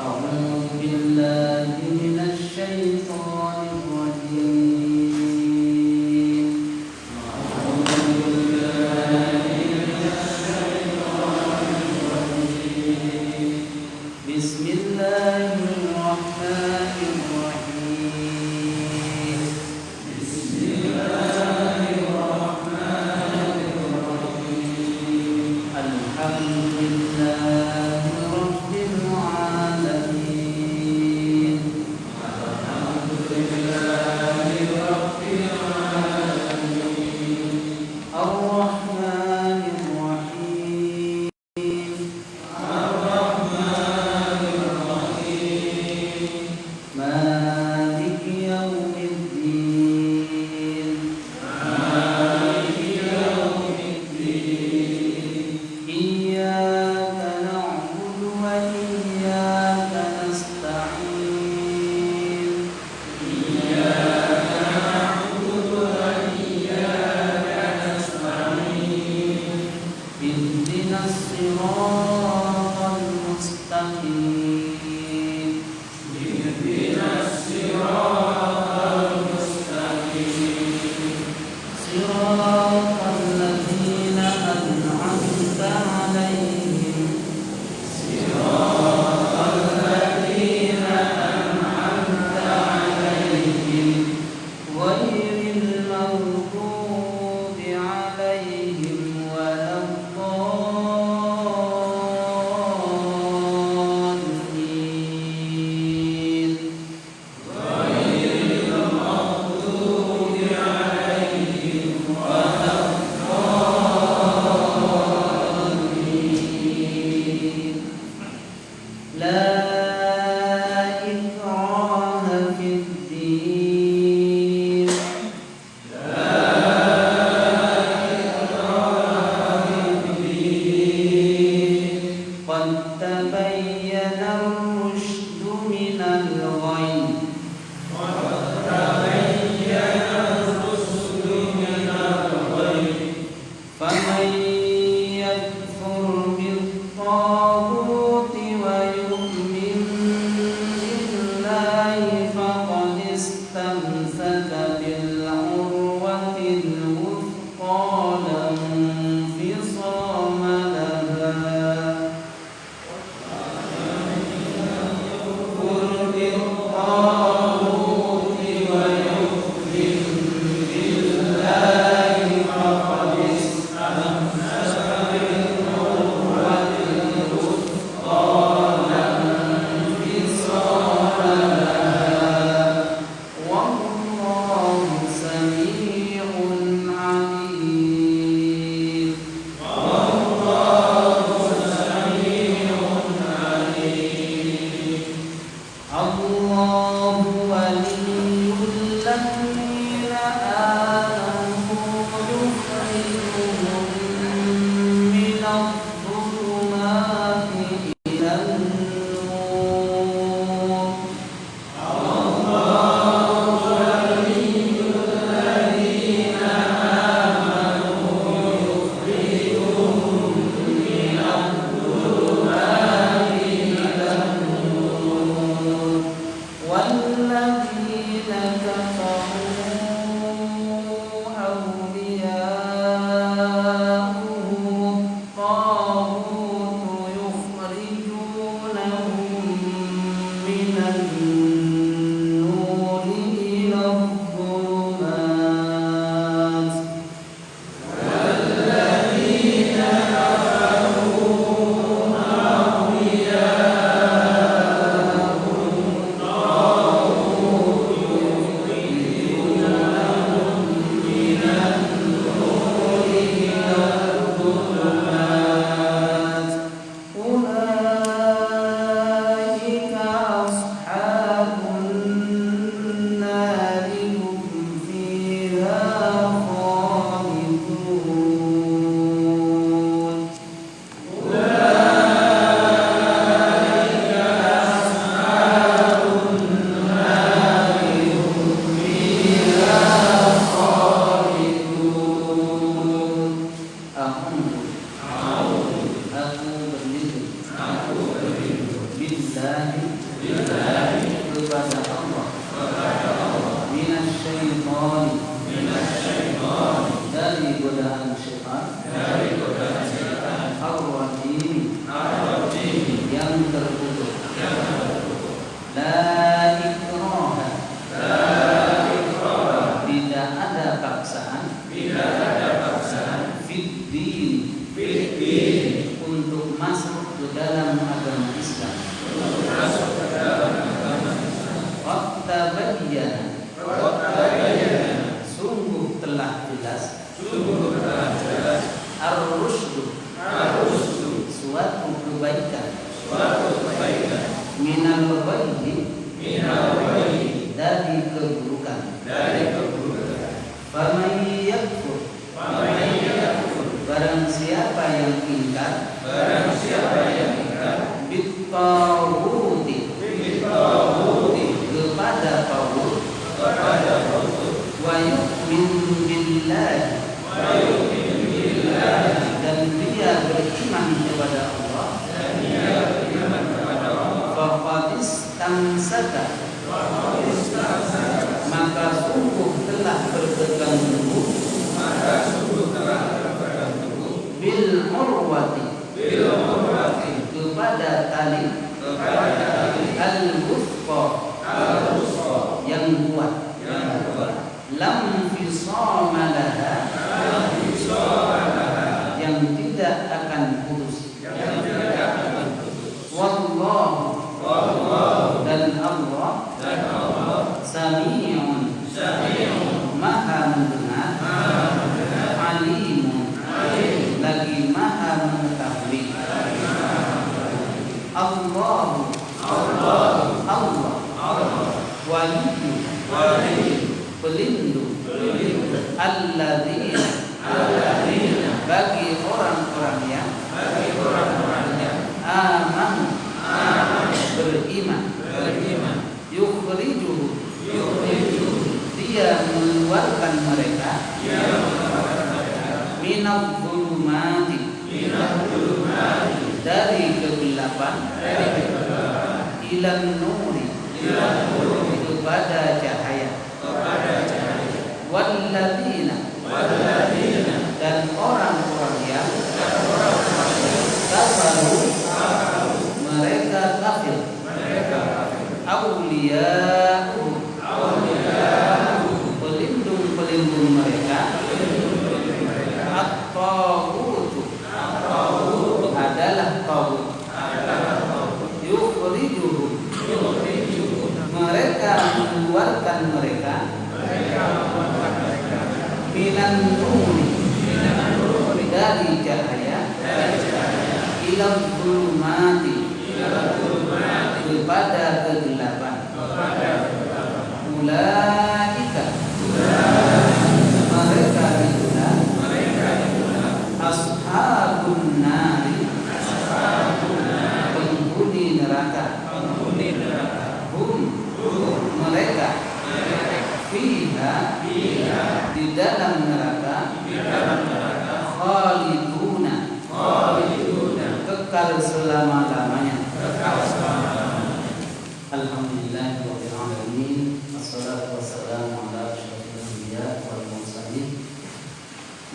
أعوذ بالله من الشيطان الرجيم. أعوذ بالله من الشيطان الرجيم. بسم الله الرحمن الرحيم. بسم الله الرحمن الرحيم. الحمد لله رب العالمين. الحمد لله رب العالمين. الرحمن الرحيم. الرحمن الرحيم. مالك يوم الدين. مالك يوم الدين. إياك نعبد وإياك نستعين. إياك نعبد وإياك نستعين. اهدنا الصراط المستقيم. اهدنا الصراط المستقيم. صراط الذين أنعمت عليهم. صراط الذين أنعمت عليهم غير المغضوب عليهم ولا الضالين. غير المغضوب عليهم ولا الضالين. لا إكراه في الدين. لا إكراه في الدين. قد تبين الرشد من الغي. قد تبين الرشد من الغي. فمن يكفر بالطاغوت ويؤمن بالله فقد استمسك بالعروة الوثقى لا انفصام لها. يكفر بالطاغوت ويؤمن بالله فقد استمسك بالعروة الوثقى لا انفصام لها. والله سميع عليم. والله سميع عليم. الله ولي الذين آمنوا يخرجهم من الظلمات إلى النور. الله ولي الذين آمنوا يخرجهم من الظلمات إلى النور. والذين كفروا lam fisama laha, yang tidak akan putus. Wallahu, dan Allah sami'un, maha mendengar, alimun, lagi maha mengetahui. Allah wali pelindung, alladzina bagi orang-orang yang amanu beriman, yukhrijuhum dia mengeluarkan mereka minadh dhulumati dari kegelapan ilan nuri kepada cahaya. Walladzina dan orang-orang yang kafaru mereka kafir. Auliya'u pelindung-pelindung mereka. At-taghut adalah taghut. Yukhrijuhum mereka mengeluarkan mereka minan nuri dari cahaya ila dhulumati kepada kegelapan. Ulaika mereka itulah ashabun nari penghuni neraka. Hum mereka fiha di dalam neraka khaliduna kekal selama-lamanya. Alhamdulillahirabbil alamin. Wassalatu wassalamu ala asyrofil anbiya wal mursalin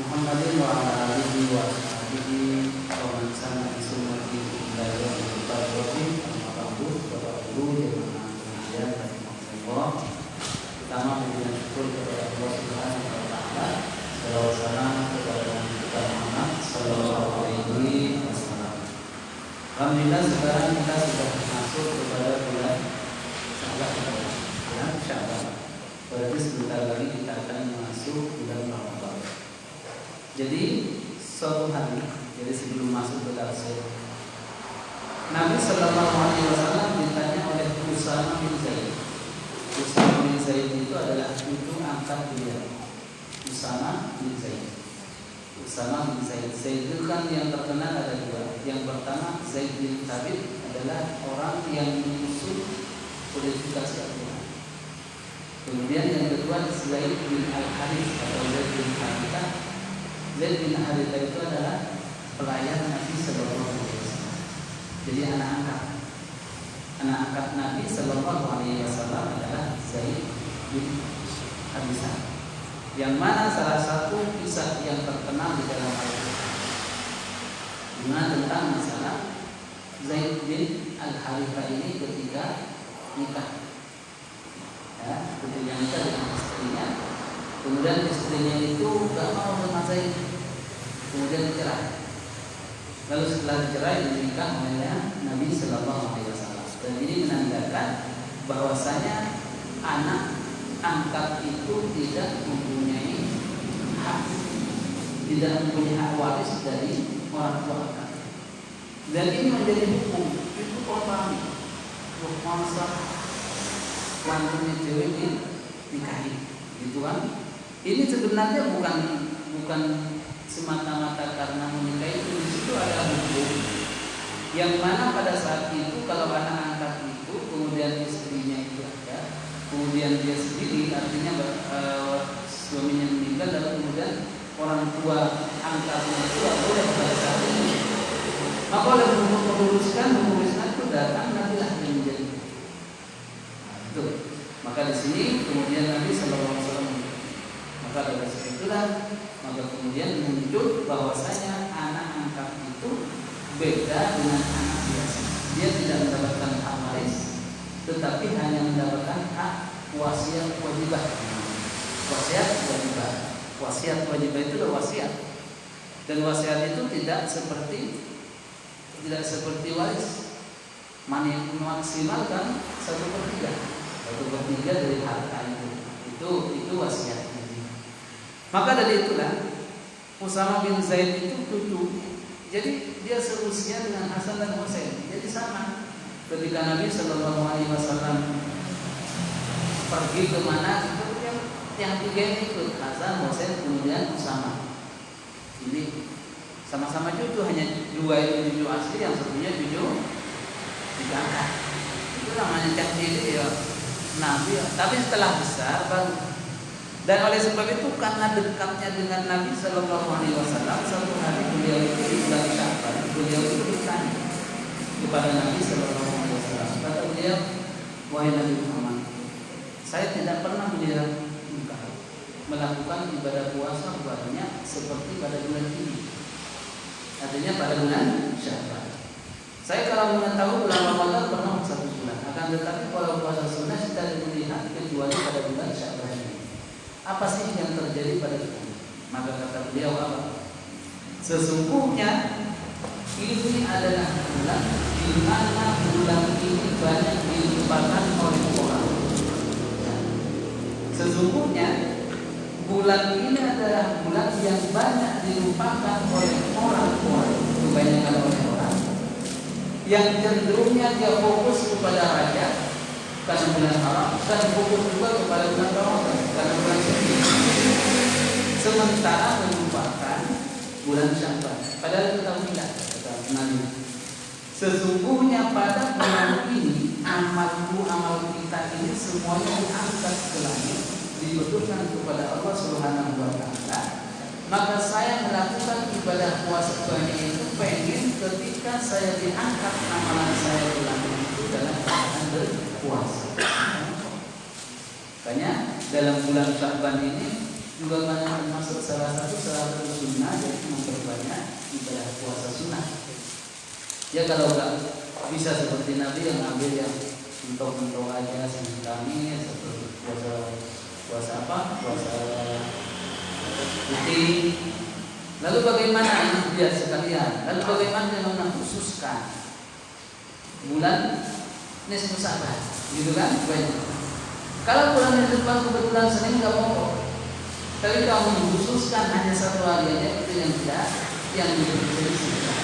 Muhammadin wa ala alihi wa sahbihi wa man sanna bi sunnatihi ila yaumil qiyamah. Amma ba'du, Bapak Ibu yang rahimahullah, pertama mengucapkan syukur kepada Allah Subhanahu wa taala, salawat salam kepada Nabi kita Muhammad sallallahu alaihi wasallam. Alhamdulillah sekarang kita sudah masuk kepada bulan Sya'ban. Berarti sebentar lagi kita akan masuk bulan Ramadan. Jadi suatu hari, jadi sebelum masuk ke tafsir, Nabi sallallahu alaihi wasallam ditanya oleh Usama bin Zaid. Usama bin Zaid itu adalah cucu angkat beliau. Usama bin Zaid. Usama bin Zaid. Zaid itu kan yang terkenal ada dua. Yang pertama Zaid bin Thabit adalah orang yang mengusung kodifikasi Al-Quran. Kemudian yang kedua Zaid bin Al-Harith atau Zaid bin Harithah. Zaid bin Harithah itu adalah pelayan Nabi sallallahu alaihi wasallam. Jadi anak angkat Nabi sallallahu alaihi wasallam adalah Zaid bin Harithah. Yang mana salah satu kisah yang terkenal di dalam Al-Quran tentang masalah Zaid bin Al-Harithah ini ketika nikah, ketika nikah dengan istrinya, kemudian istrinya itu gak mau sama Zaid, kemudian dicerai. Lalu setelah dicerai dinikah oleh Nabi Sallallahu Alaihi Wasallam. Dan ini menandakan bahwasanya anak angkat itu tidak mempunyai hak, tidak mempunyai hak waris dari orang tua angkat. Dan ini menjadi hukum. Itu orang masa wanita cewek ini nikahi, gitu kan? Ini sebenarnya bukan semata-mata karena menikahi, itu di situ ada hukum yang mana pada saat itu kalau anak angkat itu kemudian istrinya itu ada, kemudian dia sendiri artinya suaminya meninggal, lalu kemudian orang tua angkatnya itu boleh pada saat ini, maka oleh menguruskan itu datang nantilah yang menjadi. Itu. Maka di sini kemudian Nabi Sallallahu Alaihi Wasallam, maka dari situlah maka kemudian muncul bahwasanya anak angkat itu beda dengan anak biasa. Dia tidak mendapatkan hak waris, tetapi hanya mendapatkan hak wasiat wajibah. Wasiat Wasiat wajib itu adalah wasiat. Dan wasiat itu tidak seperti waris. Maksimalkan 1/3 dari harta itu wasiat. Maka dari itulah Usama bin Zaid itu cucu. Jadi dia seusia dengan Hasan dan Husain. Jadi sama. Ketika Nabi Shallallahu Alaihi Wasallam pergi kemana, itu yang tiga ini ikut, Hasan, Husain, kemudian Usama. Jadi sama-sama cucu, hanya dua itu cucu asli, yang satunya cucu diangkat. Itu namanya cak-cilik ya Nabi. Tapi setelah besar baru. Dan oleh sebab itu karena dekatnya dengan Nabi Shallallahu Alaihi Wasallam, satu hari beliau itu di bulan Sya'ban, beliau itu bertanya kepada Nabi Shallallahu Alaihi Wasallam. Kata beliau, wahai Nabi Muhammad, saya tidak pernah melihat engkau melakukan ibadah puasa banyak seperti pada bulan ini. Artinya pada bulan Sya'ban. Saya kalau mengetahui bulan Ramadan pernah 1 bulan, akan tetapi kalau puasa sunnah tidak dilihat kecuali pada bulan Sya'ban ini. Apa sih yang terjadi pada kita? Maka kata beliau apa? Sesungguhnya ini adalah bulan di mana bulan ini banyak dilupakan oleh orang. Sesungguhnya bulan ini adalah bulan yang banyak dilupakan oleh orang-orang, kebanyakan oleh orang, yang cenderungnya dia fokus kepada raja karena bulan haram, dan fokus juga kepada bulan Ramadan karena bulan suci. Sementara melupakan bulan Sya'ban. Padahal kita tidak Nabi. Sesungguhnya pada bulan ini amal kita ini semuanya diangkat ke langit, dibetulkan kepada Allah Subhanahu wa taala. Maka saya melakukan ibadah puasa banyak itu pengen ketika saya diangkat amalan saya ke langit itu dalam keadaan berpuasa. Makanya dalam bulan Sya'ban ini juga banyak termasuk salah satu sunnah, yaitu memperbanyak ibadah puasa sunnah. Ya kalau nggak bisa seperti Nabi yang ambil yang untuk aja Senin Kamis, seperti puasa putih. Lalu bagaimana ini biar sekalian? Lalu bagaimana dengan mengkhususkan bulan Nisfu Sya'ban, gitu kan? Banyak. Kalau bulan yang depan kebetulan Senin nggak mau, tapi kalau mengkhususkan hanya satu hari aja itu yang tidak, yang diperselisihkan.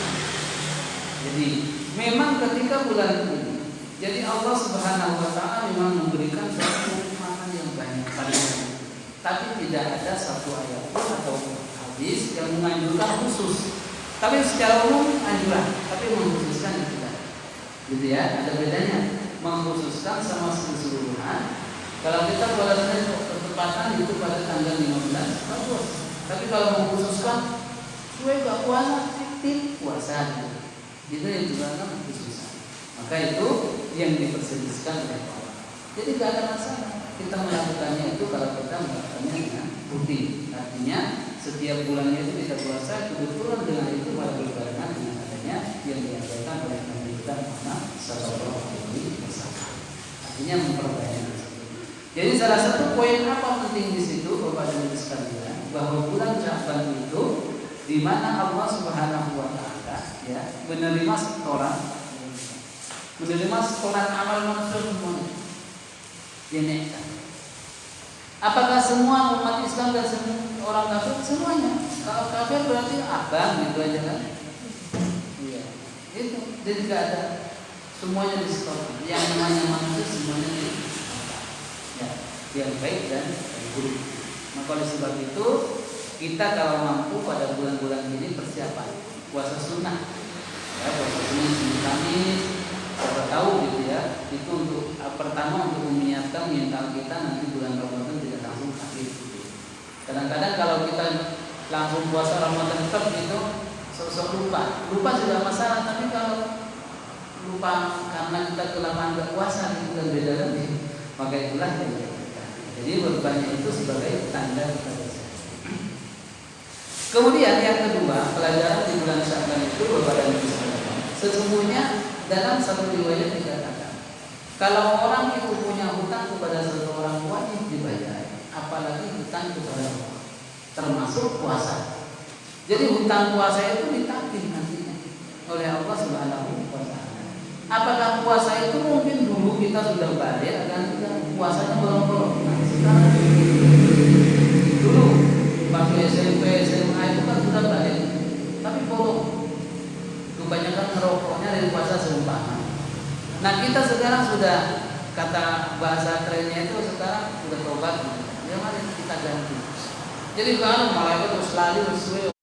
Jadi memang ketika bulan ini, jadi Allah Subhanahu wa taala memang memberikan suatu kenikmatan yang banyak padanya. Tapi tidak ada satu ayat pun atau hadis yang menganjurkan khusus. Tapi secara umum anjuran, tapi mengkhususkan tidak. Gitu ya, ada bedanya. Mengkhususkan sama keseluruhan. Kalau kita bulan ketepatan itu pada tanggal 15, bagus. Tapi kalau mengkhususkan, gue gak puasa, aktif puasa. Itu yang juga mengkhususkan. Maka itu yang diperselisihkan oleh Allah. Jadi gak ada masalah. Kita melakukannya itu kalau kita melakukannya dengan rutin. Artinya setiap bulannya itu kita puasa, kebetulan dengan itu pada berbarengan dengan adanya yang diajarkan oleh Nabi kita Muhammad Sallallahu Alaihi Wasallam. Artinya memperbanyak. Jadi salah satu poin apa penting di situ Bapak dan Ibu sekalian, bahwa bulan Sya'ban itu di mana Allah Subhanahu wa taala ya menerima setoran amal manusia semuanya. Ini apakah semua umat Islam dan semua orang kafir? Semuanya. Kalau kafir berarti abang gitu aja kan? Iya. Itu jadi tidak ada, semuanya disetorkan. Yang namanya manusia semuanya ya, yang baik dan buruk. Maka oleh sebab itu kita kalau mampu pada bulan-bulan ini persiapan puasa sunnah. Ya, puasa sunnah Senin Kamis. Siapa tahu gitu ya, itu untuk pertama untuk menyiapkan mental kita nanti bulan Ramadan tidak langsung sakit gitu. Kadang-kadang kalau kita langsung puasa Ramadan tetap gitu, sok-sok lupa sudah masalah, tapi kalau lupa karena kita kelamaan gak puasa itu kan beda lagi. Maka itulah yang kita. Jadi berbanyak itu sebagai tanda kita bersehat. Kemudian yang kedua, pelajaran di bulan Sya'ban itu berbeda dengan sesungguhnya. Dalam satu riwayat dikatakan, kalau orang itu punya hutang kepada seseorang wajib dibayar, apalagi hutang kepada Allah. termasuk puasa. Jadi hutang puasa itu ditagih nantinya oleh Allah Subhanahu wa taala. Apakah puasa itu mungkin dulu kita sudah bayar dan kita puasanya bolong-bolong. Nah, sekarang dulu waktu SMP, SMA itu kan sudah bayar, tapi bolong. Kebanyakan ngerokoknya dari puasa seumpama. Nah, kita sekarang sudah, kata bahasa kerennya itu sekarang sudah tobat. Ya mari kita ganti. Jadi kalau malaikat terus lali sesuai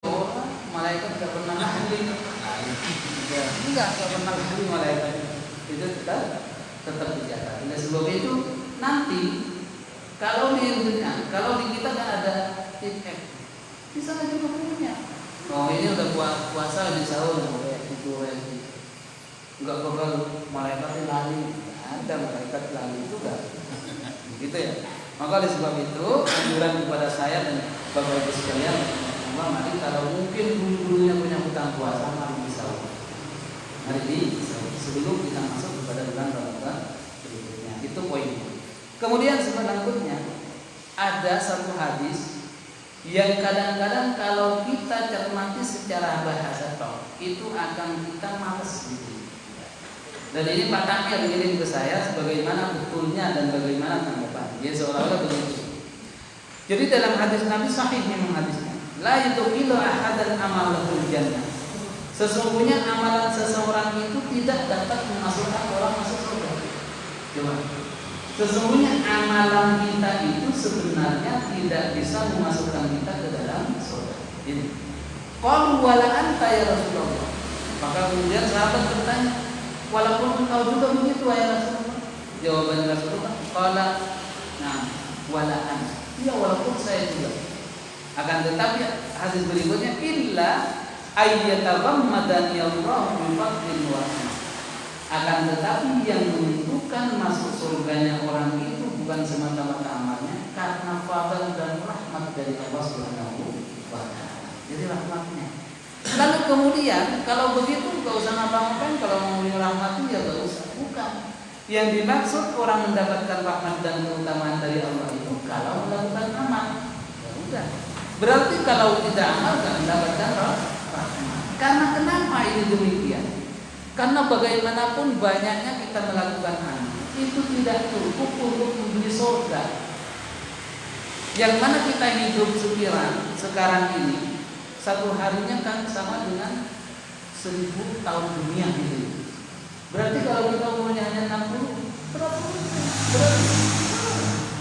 malaikat tidak pernah ahli. Ya, enggak pernah ahli malaikat. Itu tetap dijaga. Oleh sebab itu nanti kalau di kita kan ada tip F, bisa aja punya. Oh ini udah puasa di sahur, itu enggak bakal malaikat lali. Ada malaikat lali itu enggak. Gitu ya. Maka oleh sebab itu anjuran kepada saya dan Bapak Ibu sekalian, mari kalau mungkin dulunya punya hutang puasa, mari disahur. Mari disahur sebelum kita masuk kepada bulan Ramadan berikutnya. Itu poinnya. Kemudian selanjutnya ada satu hadis yang kadang-kadang kalau kita cermati secara bahasa itu akan kita malas gitu. Dan ini Pak Kamil mengirim ke saya sebagaimana betulnya dan bagaimana tanggapan. Ya seolah-olah begitu. Jadi dalam hadis Nabi sahih memang hadisnya. La yudkhilu ahadan amalahul jannah. Sesungguhnya amalan seseorang itu tidak dapat memasukkan orang masuk surga. Coba. Sesungguhnya amalan kita itu sebenarnya tidak bisa memasukkan kita ke dalam surga. Ini. Qalu wala anta ya Rasulullah. Maka kemudian sahabat bertanya, walaupun engkau juga begitu ya Rasulullah. Jawaban Rasulullah, qala nah wala anta. Ya walaupun saya juga. Akan tetapi hadis berikutnya illa ayyatagammadani Allah bi fadlin wa rahmah. Akan tetapi yang menentukan masuk surganya orang itu bukan semata-mata amalnya, karena fadl dan rahmat dari Allah Subhanahu wa taala. Jadi rahmatnya. Lalu kemudian kalau begitu enggak usah ngapa-ngapain, kalau mau rahmat ya enggak usah. Bukan. Yang dimaksud orang mendapatkan rahmat dan keutamaan dari Allah itu kalau melakukan amal. Ya udah. Berarti kalau tidak amal enggak mendapatkan rahmat. Karena kenapa ini demikian? Karena bagaimanapun banyaknya kita melakukan amal, itu tidak cukup untuk membeli surga. Yang mana kita hidup sekarang ini, satu harinya kan sama dengan 1000 tahun dunia gitu. Berarti kalau kita umurnya hanya 60, berapa?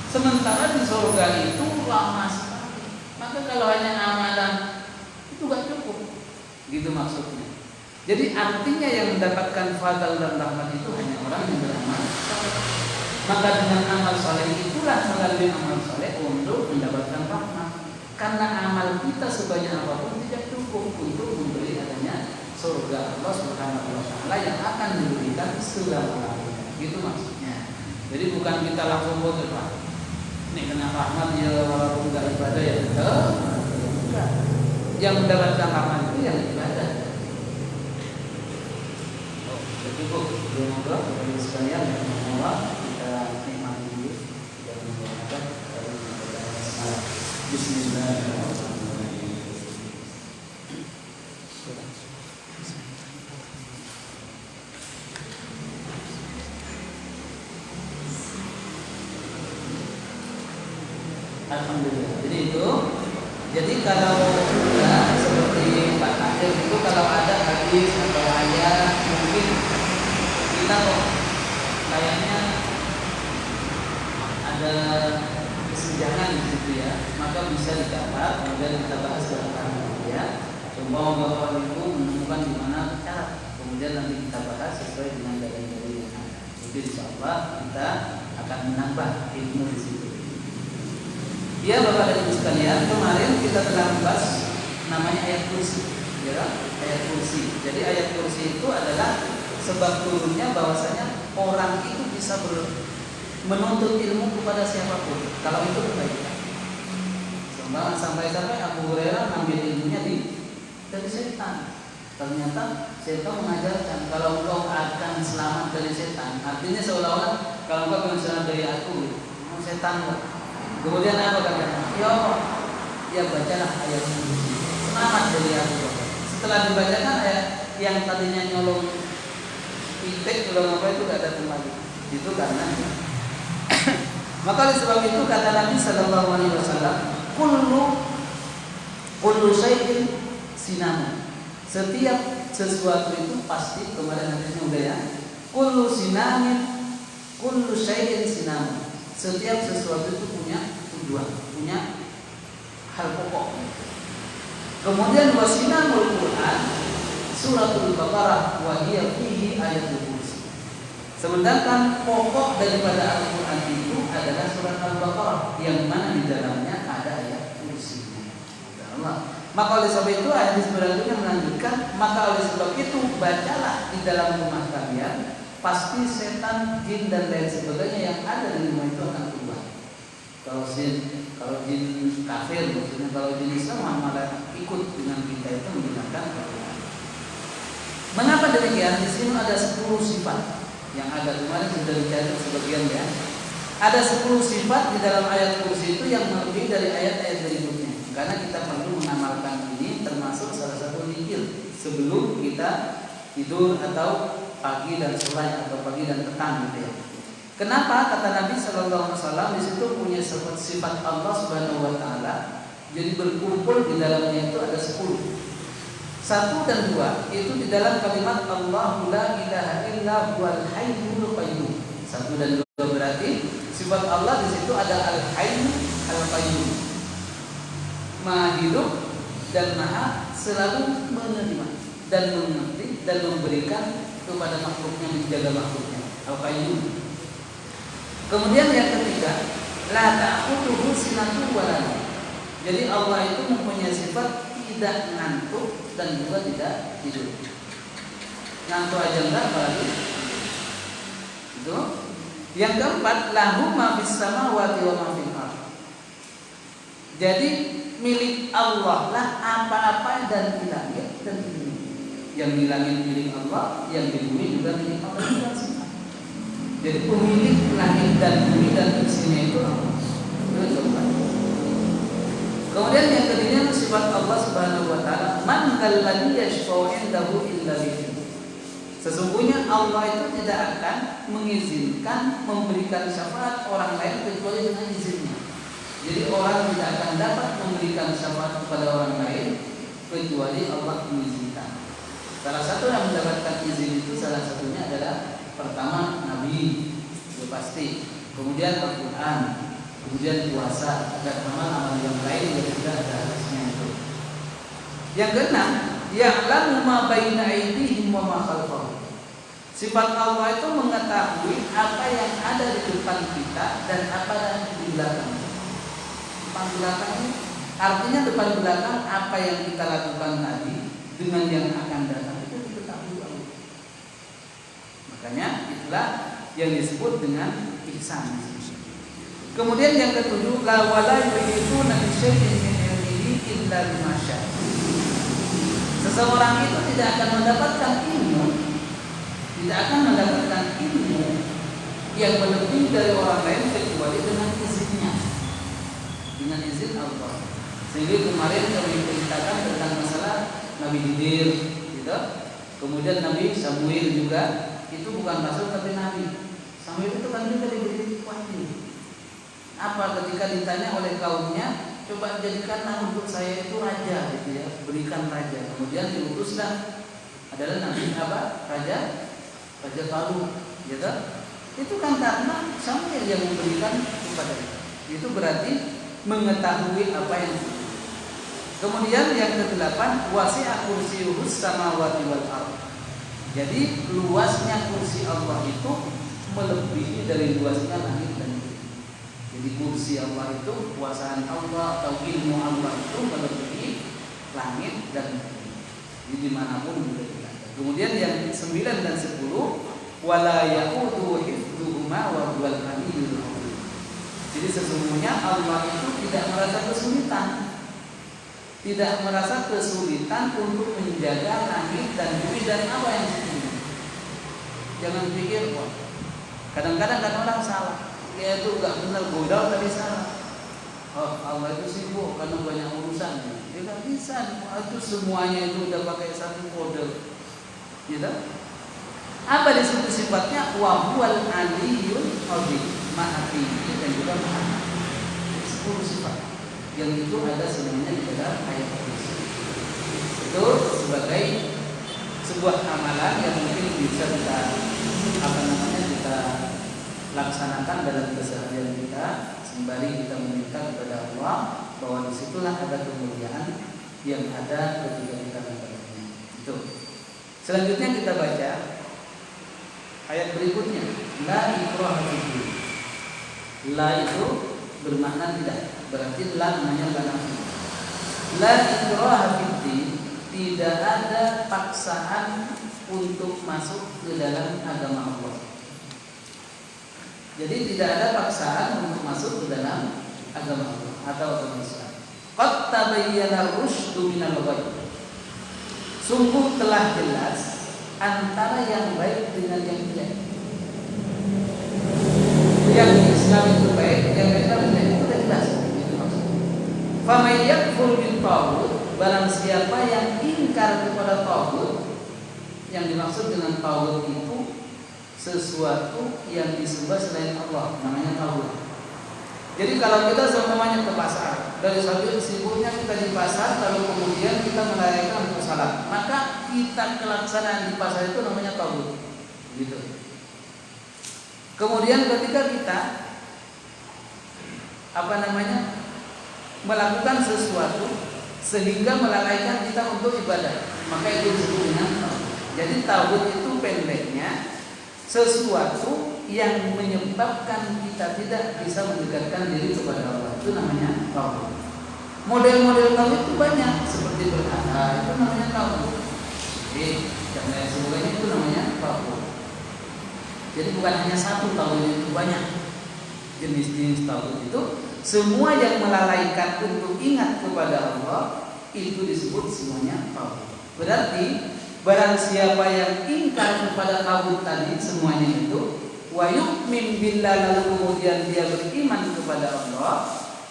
Sementara di surga itu lama sekali. Maka kalau hanya amalan itu gak cukup. Gitu maksudnya. Jadi artinya yang mendapatkan fadl dan rahmat itu hanya orang yang beramal saleh. Maka dengan amal saleh itulah melalui amal saleh untuk mendapatkan rahmat. Karena amal kita sebanyak apapun tidak cukup untuk memberi adanya surga Allah Subhanahu wa taala yang akan diberikan selama-lamanya. Gitu maksudnya. Jadi bukan kita langsung bodoh, Pak. Ini kena rahmat ya walaupun enggak ibadah ya betul. Enggak. Yang mendapatkan rahmat itu yang ibadah. Cukup ngobrol dari sekalian ya Allah, kita nikmati dulu dan menggunakan dari semalam. Bismillahirrahmanirrahim. Alhamdulillah. Jadi kalau ya, seperti Pak Hakim itu kalau ada hadis atau ayat mungkin kita kok kayaknya ada kesenjangan di situ ya, maka bisa dicatat kemudian kita bahas belakangan ya. Coba Bapak Ibu menemukan di mana cara, kemudian nanti kita bahas sesuai dengan dalil-dalil yang ada. Jadi insyaallah kita akan menambah ilmu di situ. Ya Bapak dan Ibu sekalian, kemarin kita telah membahas namanya ayat kursi, ya, ayat kursi. Jadi ayat kursi itu adalah sebab turunnya bahwasanya orang itu bisa menuntut ilmu kepada siapapun kalau itu kebaikan. Sampai-sampai Abu Hurairah ngambil ilmunya dari setan. Ternyata setan mengajarkan kalau engkau akan selamat dari setan, artinya seolah-olah kalau engkau akan selamat dari aku, setan. Kemudian apa katanya? Ya Allah, ya bacalah ayat kursi. Semangat dari Abu Bakar. Setelah dibacakan ayat yang tadinya nyolong pitik, nyolong apa itu gak datang lagi. Itu karena maka oleh sebab itu kata Nabi Sallallahu Alaihi Wasallam, kullu syai'in sinamun. Setiap sesuatu itu pasti, kemarin hadisnya udah ya. Kullu sinamin, kullu syai'in sinamun. Setiap sesuatu itu punya tujuan, punya hal pokok. Kemudian wasinamul Quran suratul Baqarah wa hiya fihi ayatul kursi. Sedangkan pokok daripada Al-Quran itu adalah surat Al-Baqarah yang mana di dalamnya ada ayat kursinya. Maka oleh sebab itu hadis berikutnya melanjutkan, maka oleh sebab itu bacalah di dalam rumah kalian, pasti setan, jin dan lain sebagainya yang ada di rumah itu akan keluar. Kalau jin kafir, maksudnya kalau jin Islam malah ikut dengan kita itu menggunakan Al-Quran. Mengapa demikian? Di sini ada 10 sifat yang ada kemarin sudah dicatat sebagian ya. Ada 10 sifat di dalam ayat kursi itu yang lebih dari ayat-ayat berikutnya. Karena kita perlu mengamalkan ini, termasuk salah satu zikir sebelum kita tidur atau pagi dan sore atau pagi dan petang gitu ya. Kenapa? Kata Nabi Sallallahu Alaihi Wasallam di situ punya sifat Allah Subhanahu Wa Taala. Jadi berkumpul di dalamnya itu ada 10. 1 dan 2 itu di dalam kalimat Allahu la ilaha illa huwal hayyul qayyum. 1 dan 2 berarti sifat Allah di situ ada al-hayy al-qayyum. Maha hidup dan maha selalu menerima dan mengerti dan memberikan kepada makhluknya, menjaga makhluknya. Al-qayyum. Kemudian yang ketiga, la ta'khudhuhu sinatun wa la nawm. Jadi Allah itu mempunyai sifat tidak ngantuk dan juga tidak tidur. Ngantuk aja enggak, apalagi itu. Yang keempat, lahu ma fis samawati wa ma fil ardh. Jadi milik Allah lah apa-apa dan di langit dan di bumi. Yang di langit milik Allah, yang di bumi juga milik Allah juga sih. Jadi pemilik langit dan bumi dan isinya itu Allah. Itu keempat. Kemudian yang ketiga sifat Allah Subhanahu Wa Taala, man dzalladzi yashfa'u 'indahu illa bi'idznihi. Sesungguhnya Allah itu tidak akan mengizinkan memberikan syafaat orang lain kecuali dengan izinnya. Jadi orang tidak akan dapat memberikan syafaat kepada orang lain kecuali Allah mengizinkan. Salah satu yang mendapatkan izin itu salah satunya adalah pertama Nabi, itu pasti. Kemudian Al-Quran, kemudian puasa, dan amal-amal yang lain yang sudah ada hadisnya itu. Yang keenam, ya'lamu ma baina aydihim wa ma khalfahum. Sifat Allah itu mengetahui apa yang ada di depan kita dan apa yang di belakang. Depan belakang ini artinya depan belakang apa yang kita lakukan tadi dengan yang akan datang itu diketahui Allah. Makanya itulah yang disebut dengan ihsan. Kemudian yang ketujuh, la wala yuhituna bi syai'in min ilmihi illa bima syaa. Seseorang itu tidak akan mendapatkan ilmu, yang melebihi dari orang lain kecuali dengan izinnya, dengan izin Allah. Sehingga kemarin kami ceritakan tentang masalah Nabi Khidir, gitu. Kemudian Nabi Samuel juga itu bukan rasul tapi nabi. Samuel itu kan juga diberi wahyu. Apa ketika ditanya oleh kaumnya, coba jadikanlah untuk saya itu raja, gitu ya, berikan raja. Kemudian diutuslah adalah nabi apa? Raja Talut, gitu. Itu kan karena Samuel yang memberikan kepada dia. Itu berarti mengetahui apa yang. Kemudian yang ke-8, wasi'a kursiyyuhus samawati wal ardh. Jadi luasnya kursi Allah itu melebihi dari luasnya langit dan bumi. Jadi kursi Allah itu, kekuasaan Allah atau ilmu Allah itu melebihi langit dan bumi. Jadi dimanapun juga tidak ada. Kemudian yang 9 dan 10, wala ya'udu hifdzuhuma wa huwal aliyyul azim. Jadi sesungguhnya Allah itu tidak merasa kesulitan. Tidak merasa kesulitan untuk menjaga langit dan bumi dan apa yang disebutnya. Jangan pikir, wah, kadang-kadang kan orang salah. Dia itu enggak benar godal tapi salah. Oh, Allah itu sibuk karena banyak urusan. Dia nggak bisa. Itu semuanya itu udah pakai satu kode, gitu. Apa di situ sifatnya? Wa huwal aliyyul azim, maha tinggi dan juga maha. 10 sifat yang itu ada sebenarnya di dalam ayat ini. Itu sebagai sebuah amalan yang mungkin bisa kita kita laksanakan dalam keseharian kita sembari kita meminta kepada Allah bahwa disitulah ada kemuliaan yang ada ketika kita membacanya. Itu. Selanjutnya kita baca ayat berikutnya. La ikraha fiddin. La itu bermakna tidak. Berarti la namanya la nafi. La ikraha fiddin, tidak ada paksaan untuk masuk ke dalam agama Allah. Jadi tidak ada paksaan untuk masuk ke dalam agama Allah atau agama Islam. Qad tabayyana rusydu minal ghayy. Sungguh telah jelas antara yang baik dengan yang tidak. Yang Islam itu baik, yang Islam tidak itu sudah jelas. Faman yakfur bil taghut, barang siapa yang ingkar kepada taghut, yang dimaksud dengan taghut itu sesuatu yang disembah selain Allah, namanya taghut. Jadi kalau kita semuanya ke pasar, dari sambil sibuknya kita di pasar, lalu kemudian kita melayani untuk salat, maka kita kelaksanaan di pasar itu namanya taghut. Gitu. Kemudian ketika kita melakukan sesuatu sehingga melalaikan kita untuk ibadah, maka itu disebut dengan taghut. Jadi taghut itu pendeknya sesuatu yang menyebabkan kita tidak bisa mendekatkan diri kepada Allah, itu namanya taghut. Model-model taghut itu banyak, seperti berhala itu namanya taghut. Jadi yang lain sebagainya itu namanya taghut. Jadi bukan hanya satu taghut, itu banyak jenis-jenis taghut itu. Semua yang melalaikan untuk ingat kepada Allah itu disebut semuanya taghut. Berarti barang siapa yang ingkar kepada taghut tadi semuanya itu, wa yu'min billah, lalu kemudian dia beriman kepada Allah,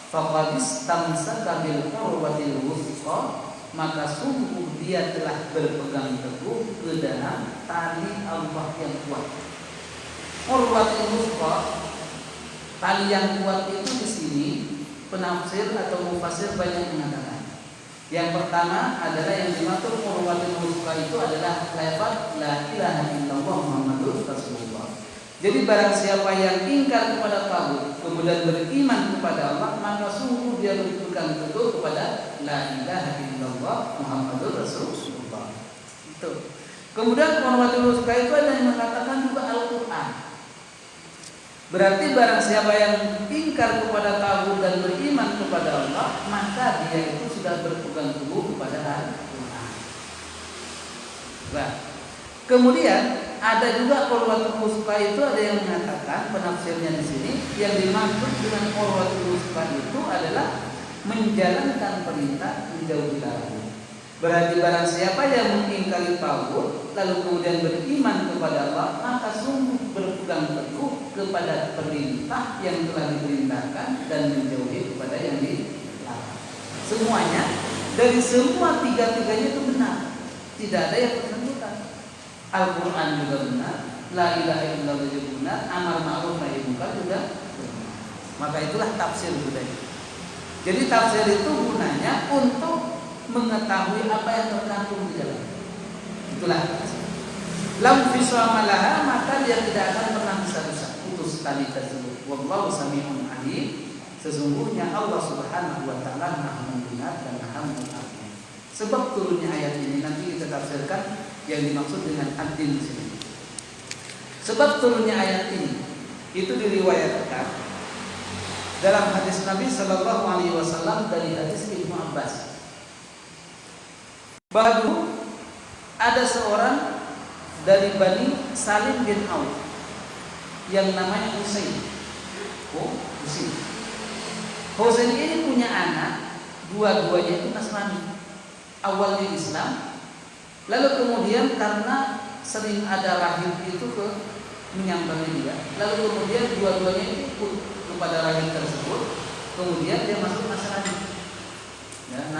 faqad istamsaka bil urwatil wuthqa, maka sungguh dia telah berpegang teguh ke dalam tali Allah yang kuat. Urwatil wuthqa, tali yang kuat itu di sini penafsir atau mufasir banyak mengatakan. Yang pertama adalah yang dimaksud urwatul wuthqa itu adalah lafaz la ilaha illallah Muhammadur Rasulullah. Jadi barang siapa yang ingkar kepada taghut kemudian beriman kepada Allah, maka sungguh dia berpegang teguh kepada la ilaha illallah Muhammadur Rasulullah. Itu. Kemudian urwatul wuthqa itu ada yang mengatakan juga Al-Qur'an. Berarti barang siapa yang ingkar kepada taghut dan beriman kepada Allah, maka dia itu sudah berpegang teguh kepada Al-Qur'an. Nah, kemudian ada juga urwatul wuthqa itu ada yang mengatakan, penafsirnya di sini, yang dimaksud dengan urwatul wuthqa itu adalah menjalankan perintah, menjauhi larangan. Berarti barang siapa yang mengingkari taghut lalu kemudian beriman kepada Allah, maka sungguh berpegang teguh kepada perintah yang telah diperintahkan dan menjauhi kepada yang dilarang. Semuanya dari semua tiga-tiganya itu benar, tidak ada yang bersangkutan. Al-Quran juga benar, la ilaha illallah juga benar, amar ma'ruf nahi munkar juga benar. Maka itulah tafsir budaya. Jadi tafsir itu gunanya untuk mengetahui apa yang terkandung di dalam. Itulah lam fisamalaha, maka dia tidak akan pernah bisa rusak, putus tali tersebut. Wallahu sami'un alim. Sesungguhnya Allah Subhanahu wa taala Maha mendengar dan Maha mengetahui. Sebab turunnya ayat ini nanti kita tafsirkan yang dimaksud dengan adil di sini. Sebab turunnya ayat ini itu diriwayatkan dalam hadis Nabi sallallahu alaihi wasallam dari hadis Ibnu Abbas. Bahwa ada seorang dari Bani Salim bin Auf yang namanya Husain. Husain ini punya anak, dua-duanya itu Nasrani. Awalnya Islam, lalu kemudian karena sering ada rahib itu menyambangi dia, lalu kemudian dua-duanya ikut kepada rahib tersebut, kemudian dia masuk Nasrani. Ya,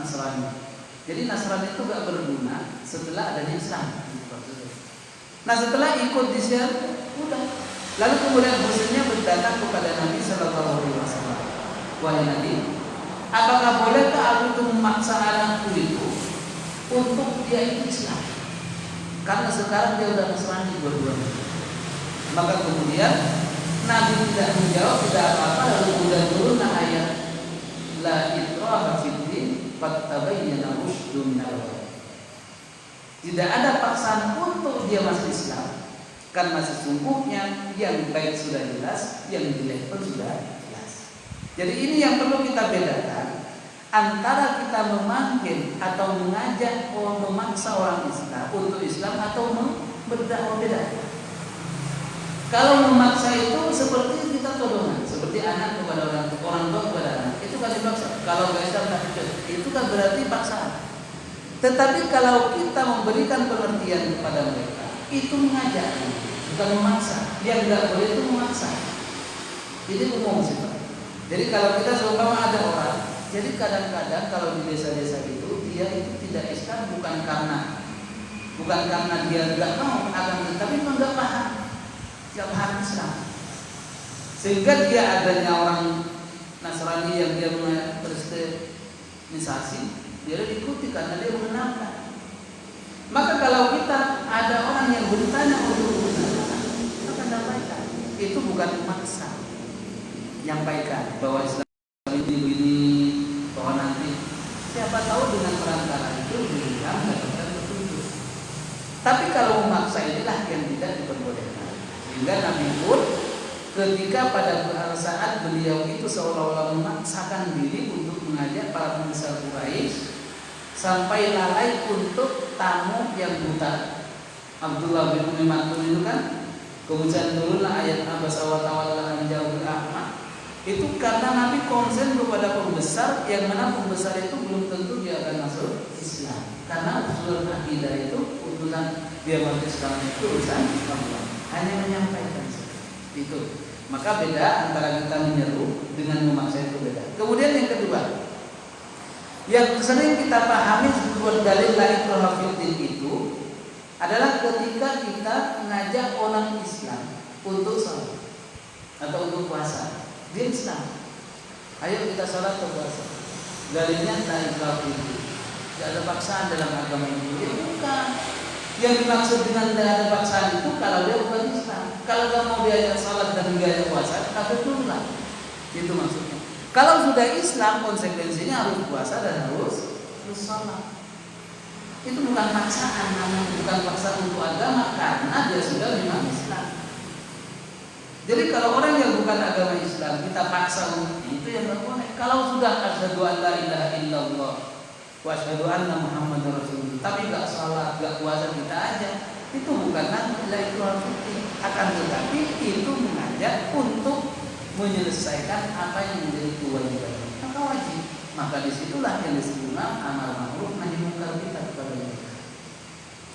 Nasrani. Jadi Nasrani itu gak berguna setelah adanya Islam. Nah setelah ikut di share, udah. Lalu kemudian Husainnya berdatang kepada Nabi Sallallahu Alaihi Wasallam. Wahai Nabi, apakah bolehkah aku itu memaksa anakku itu untuk dia ikut Islam? Karena sekarang dia udah Nasrani dua-duanya. Maka kemudian Nabi tidak menjawab, tidak apa-apa. Lalu kemudian turun ayat La ikraha fid din qad tabayyana rusydu minal ghayy. Tidak ada paksaan untuk dia masuk Islam, karena sesungguhnya yang baik sudah jelas, yang jelek pun sudah jelas. Jadi ini yang perlu kita bedakan antara kita memanggil atau mengajak atau memaksa orang Islam untuk Islam atau berdakwah, beda. Kalau memaksa itu seperti kita todongan, seperti anak kepada orang tua kepada anak, itu kan dipaksa. Kalau nggak Islam tak itu kan berarti paksaan. Tetapi kalau kita memberikan pengertian kepada mereka, itu mengajak, bukan memaksa. Yang nggak boleh itu memaksa. Ini umum sih Pak. Jadi kalau kita seumpama ada orang, jadi kadang-kadang kalau di desa-desa itu dia itu tidak Islam bukan karena dia nggak mau agama, tapi memang nggak paham Islam. Sehingga dia adanya orang Nasrani yang dia berkristenisasi, dia diikuti karena dia mengenalkan. Maka kalau kita ada orang yang bertanya untuk mengenalkan, maka sampaikan. Itu bukan memaksa. Nyampaikan bahwa Islam ini bahwa nanti siapa tahu dengan perantara itu dia mendapatkan petunjuk. Tapi kalau memaksa inilah yang tidak diperbolehkan. Sehingga Nabi pun ketika pada saat beliau itu seolah-olah memaksakan diri untuk mengajak para pembesar Quraisy sampai lalai untuk tamu yang buta. Abdullah bin Umi Maktum itu kan kemudian turunlah ayat abasa wa tawalla an jauhil a'ma. Itu karena Nabi konsen kepada pembesar yang mana pembesar itu belum tentu dia akan masuk Islam. Karena usul akidah itu urusan dia masuk Islam itu urusan Allah. Hanya menyampaikan itu. Maka beda antara kita menyeru dengan memaksa itu beda. Kemudian yang kedua, yang sering kita pahami sebuah dalil la ikraha fid din itu adalah ketika kita mengajak orang Islam untuk salat atau untuk puasa. Dia Islam. Ayo kita salat atau puasa. Dalilnya la ikraha fid din. Tidak ada paksaan dalam agama ini. Jadi bukan. Yang dimaksud dengan tidak ada paksaan itu kalau dia bukan Islam. Kalau dia mau diajak salat dan diajak puasa, kafir pula. Itu maksudnya. Kalau sudah Islam, konsekuensinya harus puasa dan harus salat. Itu bukan paksaan, namanya bukan paksaan untuk agama karena dia sudah memang Islam. Jadi kalau orang yang bukan agama Islam kita paksa itu yang tidak boleh. Kalau sudah asyhadu an la ilaha illallah wa asyhadu anna Muhammadar Rasulullah, tapi enggak salat, enggak puasa kita aja, itu bukanlah la ikraha fid din. Akan tetapi itu mengajak untuk menyelesaikan apa yang menjadi kewajiban. Maka wajib. Maka disitulah yang disebut amar ma'ruf nahi munkar kita kepada mereka.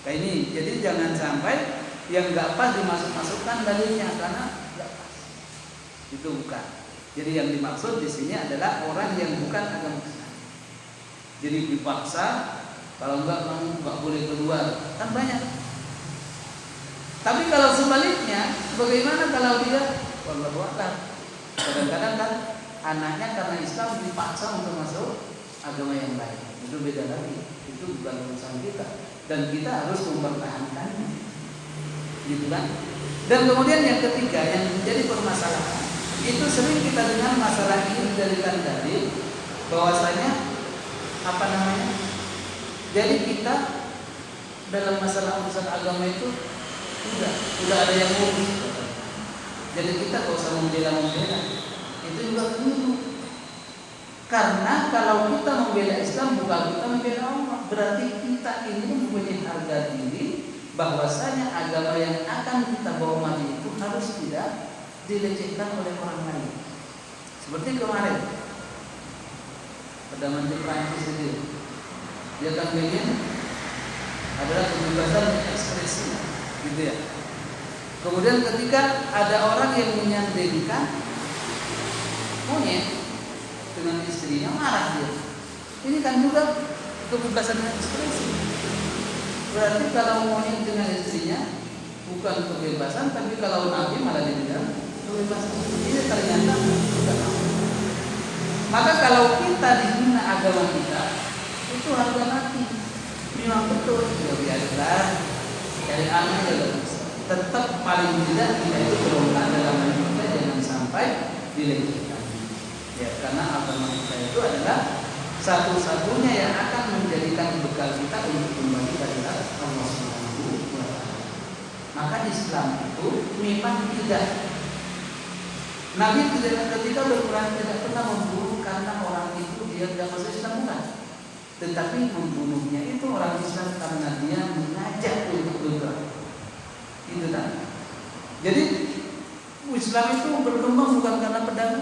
Kayak ini. Jadi jangan sampai yang enggak pas dimasukkan dalilnya karena enggak pas. Itu bukan. Jadi yang dimaksud di sini adalah orang yang bukan agama Islam. Jadi dipaksa, kalau enggak kamu enggak boleh keluar, kan banyak. Tapi kalau sebaliknya, bagaimana kalau dia wallahu a'lam, kadang-kadang kan anaknya karena Islam dipaksa untuk masuk agama yang lain, itu beda lagi. Itu bukan urusan kita dan kita harus mempertahankannya, gitu kan? Dan kemudian yang ketiga yang menjadi permasalahan itu sering kita dengar masalah ini dari dalil bahwasanya apa namanya? Jadi kita dalam masalah urusan agama itu udah ada yang ngurus. Jadi kita gak usah membela. Itu juga keliru. Karena kalau kita membela Islam bukan kita membela Allah, berarti kita ini mempunyai harga diri bahwasanya agama yang akan kita bawa maju itu harus tidak dilecehkan oleh orang lain. Seperti kemarin Perdana Menteri Prancis itu, dia kan ingin adalah kebebasan ekspresi, gitu ya. Kemudian ketika ada orang yang menyandingkan monyet dengan istrinya, marah dia. Ini kan juga kebebasan ekspresi. Berarti kalau monyet dengan istrinya bukan kebebasan, tapi kalau Nabi malah dibilang kebebasan. Ini ternyata bukan. Maka kalau kita dihina agama kita, itu harga mati. Memang betul. Ya biarlah. Dari aneh ya tetap paling tidak kita itu berontak dalam kita, jangan sampai dilecehkan. Ya, karena agama kita itu adalah satu-satunya yang akan menjadikan bekal kita untuk kembali kepada Allah Subhanahu wa taala. Maka Islam itu memang tidak, Nabi ketika berperang tidak pernah membunuh karena orang itu dia tidak masuk Islam, bukan. Tetapi membunuhnya itu orang Islam karena dia mengajak untuk berperang. Itu kan. Jadi Islam itu berkembang bukan karena pedang.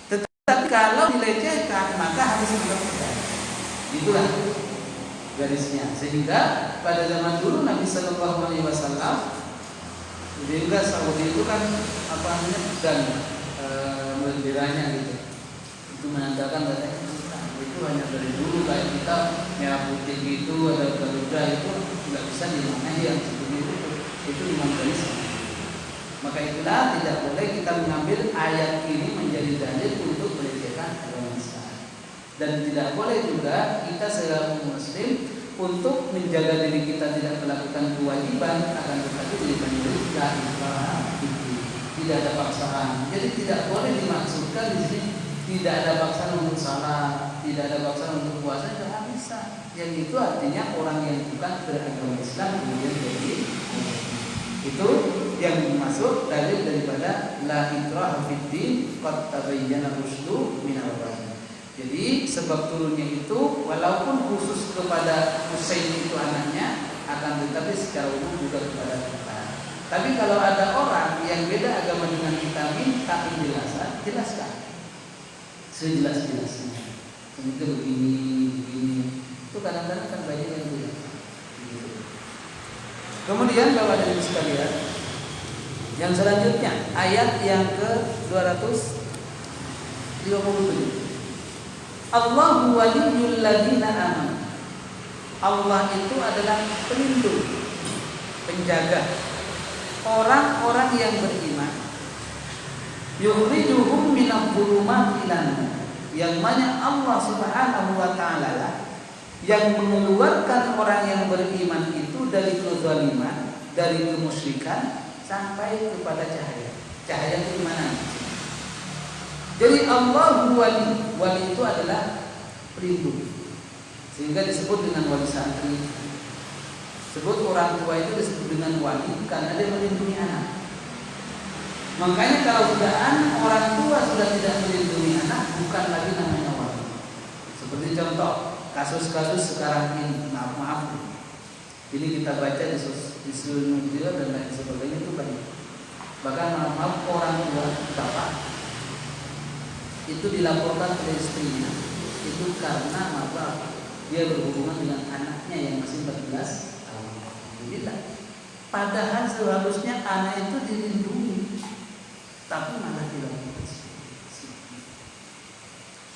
Tetapi kalau dilecehkan maka harus berperang. Itulah garisnya. Sehingga pada zaman dulu Nabi Shallallahu Alaihi Wasallam, sehingga Saudi itu kan apa namanya dan benderanya gitu, itu menandakan katanya itu hanya dari dulu kayak kita merah putih gitu, ada garuda itu nggak bisa dimaknai yang seperti itu dimaknai. Maka itulah tidak boleh kita mengambil ayat ini menjadi dalil untuk melecehkan agama Islam, dan tidak boleh juga kita sebagai Muslim untuk menjaga diri kita tidak melakukan kewajiban akan tetapi diberikan tidak ada paksaan. Jadi tidak boleh dimaksudkan di sini tidak ada paksaan untuk salat, tidak ada paksaan untuk puasa, tidak bisa. Yang itu artinya orang yang bukan beragama Islam kemudian jadi itu yang dimaksud dalil daripada la ikraha fid din qad tabayyana rusdu minal ghayy. Jadi sebab turunnya itu walaupun khusus kepada Husain itu anaknya, akan tetapi secara umum juga kepada kita. Tapi kalau ada orang yang beda agama dengan kita minta penjelasan, jelaskan sejelas-jelasnya. Itu begini. Itu kadang-kadang kan banyak yang tidak. Kemudian kalau ada yang sekalian, yang selanjutnya ayat yang ke 257. Allahu waliyyul ladzina amanu. Allah itu adalah pelindung, penjaga orang-orang yang beriman. Yukhrijuhum minadh dhulumati ilan nur. Yang mana Allah Subhanahu wa taala lah yang mengeluarkan orang yang beriman itu dari kezaliman, dari kemusyrikan sampai kepada cahaya. Cahaya itu mana? Jadi Allah wali itu adalah pelindung. Sehingga disebut dengan wali santri. Sebut orang tua itu disebut dengan wali karena dia melindungi anak. Makanya kalau sudah orang tua sudah tidak melindungi anak, bukan lagi namanya wali. Seperti contoh kasus-kasus sekarang ini, maaf. Ini kita baca di seluruh media dan lain sebagainya itu banyak. Bahkan maaf orang tua bapak itu dilaporkan oleh istrinya itu karena dia berhubungan dengan anaknya yang masih 14 tahun. Padahal seharusnya anak itu dilindungi, tapi malah dilakukan.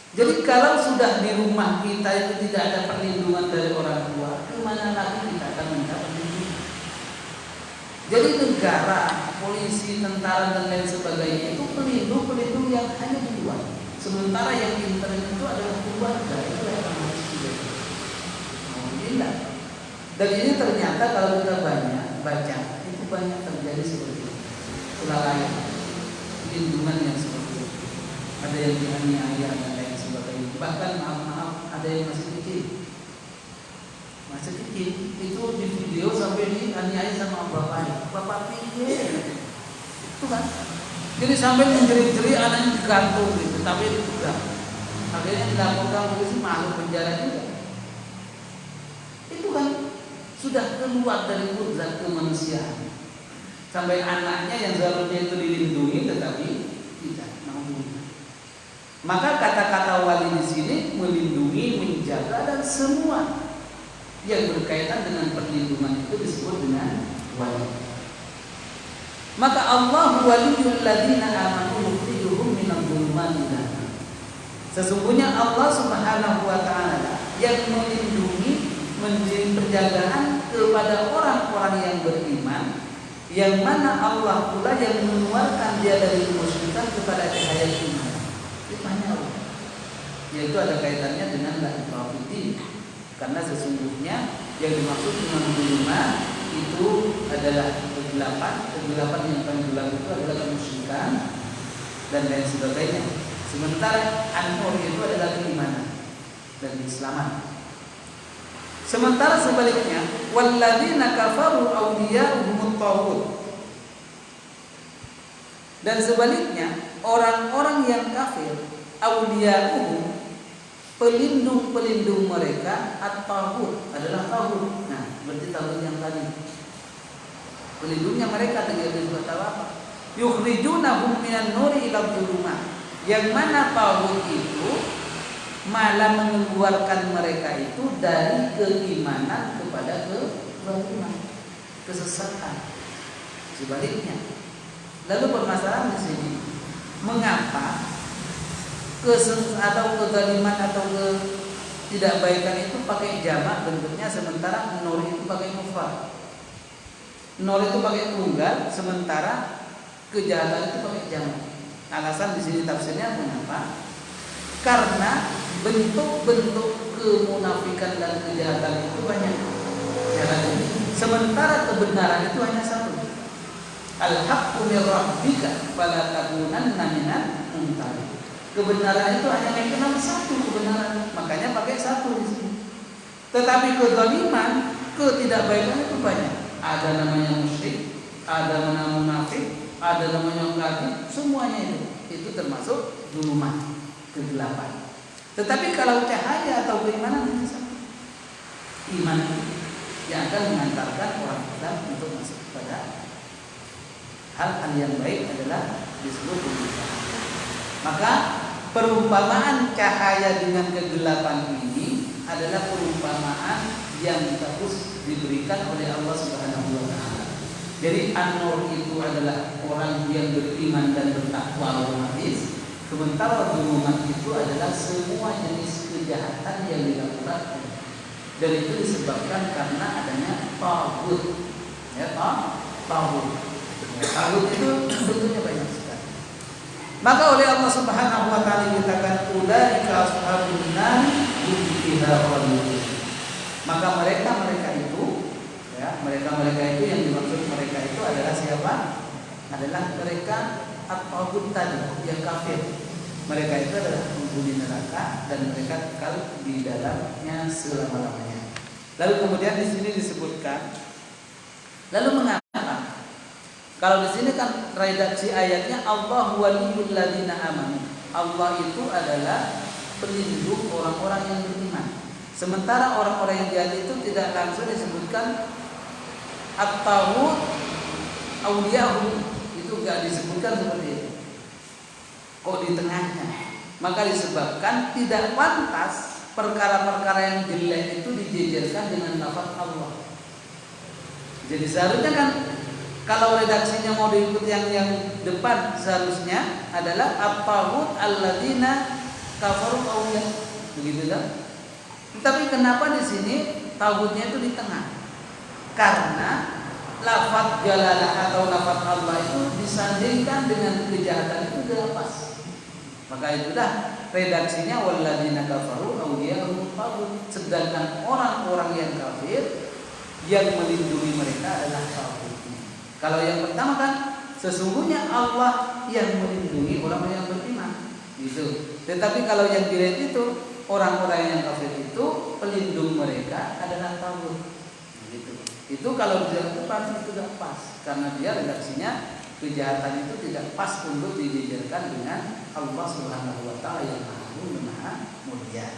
Jadi kalau sudah di rumah kita itu tidak ada perlindungan dari orang tua, kemana lagi kita akan minta perlindungan? Jadi negara, polisi, tentara dan lain sebagainya itu pelindung yang hanya di luar. Sementara yang internet itu adalah keluarga, itu yang harus dijaga. Alhamdulillah. Dan ini ternyata kalau kita banyak baca, itu banyak terjadi seperti itu. Kelalaian, perlindungan yang seperti itu. Ada yang dianiaya dan lain sebagainya. Bahkan maaf, ada yang masih kecil, itu di video sampai dianiaya sama bapaknya. Bapak pikir, itu kan? Jadi sampai menjerit-jerit anaknya digantung gitu, tapi itu tidak. Akhirnya dilaporkan polisi, masuk penjara juga. Itu kan sudah keluar dari kudrat kemanusiaan. Sampai anaknya yang seharusnya itu dilindungi tetapi tidak mau. Maka kata-kata wali di sini melindungi, menjaga dan semua yang berkaitan dengan perlindungan itu disebut dengan wali. Maka Allah waliyul ladzina amanu yukhrijuhum minadh dhulumati ilan nur. Sesungguhnya Allah Subhanahu wa taala yang melindungi, menjadi penjagaan kepada orang-orang yang beriman, yang mana Allah pula yang mengeluarkan dia dari kemusyrikan kepada cahaya iman. Itu hanya Allah. Yaitu ada kaitannya dengan la ikraha fiddin. Karena sesungguhnya yang dimaksud dengan zulma itu adalah kegelapan yang paling gelap itu adalah kemusyrikan dan lain sebagainya. Sementara an-nur itu adalah keimanan dan keislaman. Sementara sebaliknya, walladzina kafaru awliya'uhumut taghut. Dan sebaliknya, orang-orang yang kafir, awliya'uhum, pelindung-pelindung mereka at-taghut adalah taghut. Nah, berarti taghut yang tadi. Pelindungnya mereka dengan disebut apa? Yukhrijunahum minan nuri ila dhulumat. Yang mana taghut itu malah mengeluarkan mereka itu dari keimanan kepada kezaliman, kesesatan. Sebaliknya. Lalu permasalahan di sini, mengapa kezaliman atau ketidakbaikan itu pakai jamak bentuknya, sementara nur itu pakai mufrad? Nur itu pakai tunggal, sementara kejahatan itu pakai jamak. Alasan di sini tafsirnya mengapa? Karena bentuk-bentuk kemunafikan dan kejahatan itu banyak. Sementara kebenaran itu hanya satu. Al-haqqu min rabbika fala takunanna minal mumtarin. Kebenaran itu hanya mengenal satu kebenaran, makanya pakai satu di sini. Tetapi kezaliman, ketidakbaikan itu banyak. Ada namanya musyrik, ada namanya munafik, ada namanya kafir, semuanya itu termasuk zulumat, kegelapan. Tetapi kalau cahaya atau keimanan itu sama. Iman yang akan mengantarkan orang Islam untuk masuk kepada hal yang baik adalah disebut kegelapan. Maka perumpamaan cahaya dengan kegelapan ini adalah perumpamaan yang terus diberikan oleh Allah Subhanahu wa taala. Jadi an-nur itu adalah orang yang beriman dan bertakwa otomatis. Sementara zulumat itu adalah semua jenis kejahatan yang dilakukan. Dan itu disebabkan karena adanya taghut. Ya, taghut. Taghut itu bentuknya banyak sekali. Maka oleh Allah Subhanahu wa taala dikatakan ulaika ashabun nar hum fiha khalidun. Maka mereka itu ya, mereka itu yang dimaksud mereka itu adalah siapa? Adalah mereka at-taghut tadi, yang kafir. Mereka itu adalah penghuni neraka dan mereka kekal di dalamnya selama-lamanya. Lalu kemudian di sini disebutkan, lalu mengapa? Kalau di sini kan redaksi ayatnya Allah waliyul ladzina amanu. Allah itu adalah pelindung orang-orang yang beriman. Sementara orang-orang yang jahat itu tidak langsung disebutkan at-taghut awliya'uhum, itu enggak disebutkan seperti itu. Kok di tengahnya? Maka disebabkan tidak pantas perkara-perkara yang jelek itu dijejerkan dengan lafaz Allah. Jadi seharusnya kan kalau redaksinya mau diikut yang depan, seharusnya adalah at-taghut alladzina kafaru awliya. Begitu kan? Tapi kenapa di sini taghutnya itu di tengah? Karena lafaz jalalah atau lafaz Allah itu disandingkan dengan kejahatan itu tidak pas. Maka itulah redaksinya walladzina kafaru awliya'uhum taghut. Sedangkan orang-orang yang kafir yang melindungi mereka adalah taghut. Kalau yang pertama kan sesungguhnya Allah yang melindungi orang yang beriman. Gitu. Tetapi kalau yang dilihat itu orang-orang yang kafir itu pelindung mereka adalah taghut. Gitu. Itu kalau dia tepat itu tidak pas karena dia redaksinya kejahatan itu tidak pas untuk dijejerkan dengan Allah Subhanahu wa taala yang Maha Mulia.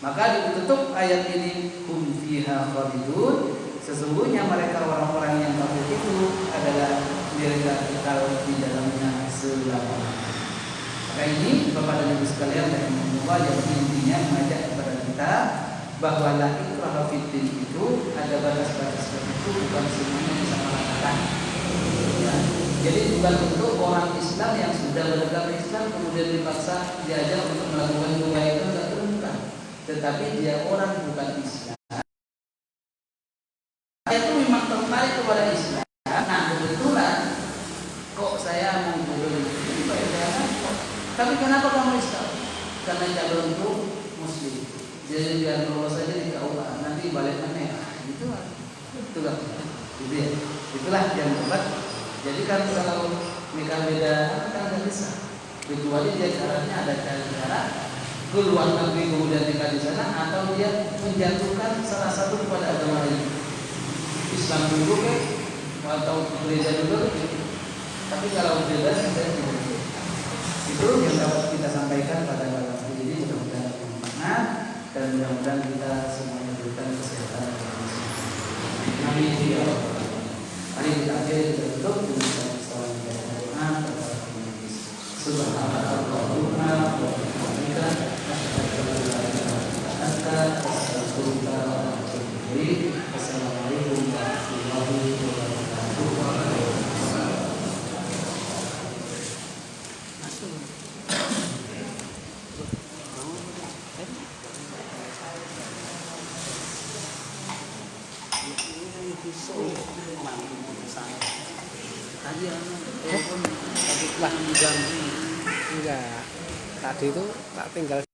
Maka ditutup ayat ini hum fiha khalidun. Sesungguhnya mereka orang-orang yang kafir itu adalah mereka kekal di dalamnya selama-lamanya. Maka ini Bapak dan Ibu sekalian yang yang intinya mengajak kepada kita bahwa la ikraha fiddin itu ada batas-batas tertentu, bukan semuanya bisa melakukan. Ya. Jadi bukan untuk orang Islam yang sudah beragama Islam kemudian dipaksa diajak untuk melakukan kebaikan, bukan. Tetapi dia orang bukan Islam. Dia itu memang tertarik kepada Islam. Nah kebetulan kok saya mau jodoh ini tapi kenapa kamu Islam? Karena calon itu Muslim. Jadi biar lolos saja di KUA, nanti balik mana ya? Itulah. Gitu ya. Itulah yang membuat. Jadi kan kalau nikah beda kan nggak bisa. Kecuali dia caranya ada cara keluar negeri kemudian nikah di sana atau dia menjatuhkan salah satu kepada agama lain. Islam dulu kan atau gereja dulu. Tapi kalau beda saya tidak. Itu yang dapat kita sampaikan pada malam hari ini. Mudah-mudahan bermanfaat dan mudah-mudahan kita semuanya diberikan kesehatan dan keberuntungan. Amin ya rabbal alamin. Mari kita akhiri kita tutup dengan salam doa kepada penulis. Subhanallahumma wa bihamdika asyhadu an la ilaha illa anta astaghfiruka wa atubu ilaik. Assalamualaikum warahmatullahi wabarakatuh. Lah, enggak. Tadi itu tak tinggal